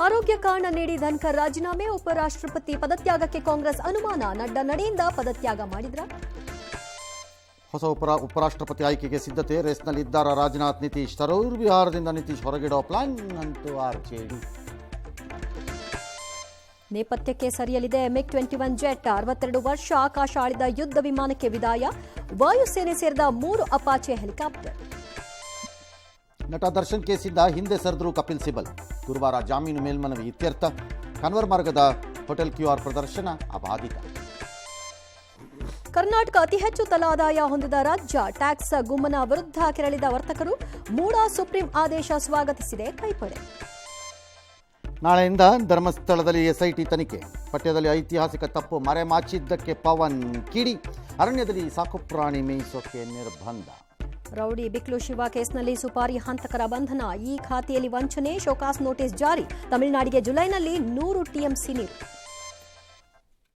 ಆರೋಗ್ಯ ಕಾರಣ ನೀಡಿ ಧನ್ಕರ್ ರಾಜೀನಾಮೆ, ಉಪರಾಷ್ಟ್ರಪತಿ ಪದತ್ಯಾಗಕ್ಕೆ ಕಾಂಗ್ರೆಸ್ ಅನುಮಾನ. ನಡ್ಡಾ ನಡೆಯಿಂದ ಪದತ್ಯಾಗ ಮಾಡಿದ್ರ? ಹೊಸ ಉಪರಾಷ್ಟ್ರಪತಿ ಆಯ್ಕೆಗೆ ಸಿದ್ಧತೆ, ರೇಸ್ನಲ್ಲಿದ್ದಾರ ರಾಜನಾಥ್, ನಿತೀಶ್. ತರೂರ್ ಬಿಹಾರದಿಂದ ನಿತೀಶ್ ಹೊರಗಿಡೋ ಪ್ಲಾನ್ ಅಂತೂ ಆರ್ಜೆಡಿ. ನೇಪಥ್ಯಕ್ಕೆ ಸರಿಯಲಿದೆ MiG-21 jet. 62 ವರ್ಷ ಆಕಾಶ ಆಳಿದ ಯುದ್ಧ ವಿಮಾನಕ್ಕೆ ವಿದಾಯ. ವಾಯುಸೇನೆ ಸೇರಿದ 3 ಅಪಾಚೆ ಹೆಲಿಕಾಪ್ಟರ್. ನಟ ದರ್ಶನ್ ಕೇಸಿಂದ ಹಿಂದೆ ಸರಿದ್ರು ಕಪಿಲ್ ಸಿಬಲ್. ಗುರುವಾರ ಜಾಮೀನು ಮೇಲ್ಮನವಿ ಇತ್ಯರ್ಥ. ಕನ್ವರ್ ಮಾರ್ಗದ ಹೋಟೆಲ್ QR ಪ್ರದರ್ಶನ ಅಬಾಧಿತ. ಕರ್ನಾಟಕ ಅತಿ ಹೆಚ್ಚು ತಲಾದಾಯ ಹೊಂದಿದ ರಾಜ್ಯ. ಟ್ಯಾಕ್ಸ್ ಗುಮ್ಮನ ವಿರುದ್ಧ ಕೆರಳಿದ ವರ್ತಕರು. ಮೂಡಾ ಸುಪ್ರೀಂ ಆದೇಶ ಸ್ವಾಗತಿಸಿದೆ ಕೈಪಡೆ. ನಾಳೆಯಿಂದ ಧರ್ಮಸ್ಥಳದಲ್ಲಿ SIT ತನಿಖೆ. ಪಠ್ಯದಲ್ಲಿ ಐತಿಹಾಸಿಕ ತಪ್ಪು ಮರೆಮಾಚಿದ್ದಕ್ಕೆ ಪವನ್ ಕಿಡಿ. ಅರಣ್ಯದಲ್ಲಿ ಸಾಕುಪ್ರಾಣಿ ಮೇಯಿಸೋಕೆ ನಿರ್ಬಂಧ. ರೌಡಿ ಬಿಕ್ಲು ಶಿವ ಕೇಸ್ನಲ್ಲಿ ಸುಪಾರಿ ಹಂತಕರ ಬಂಧನ. ಈ ಖಾತೆಯಲ್ಲಿ ವಂಚನೆ, ಶೋಕಾಸ್ ನೋಟಿಸ್ ಜಾರಿ. ತಮಿಳುನಾಡಿಗೆ ಜುಲೈನಲ್ಲಿ 100 TMC ನೀರು.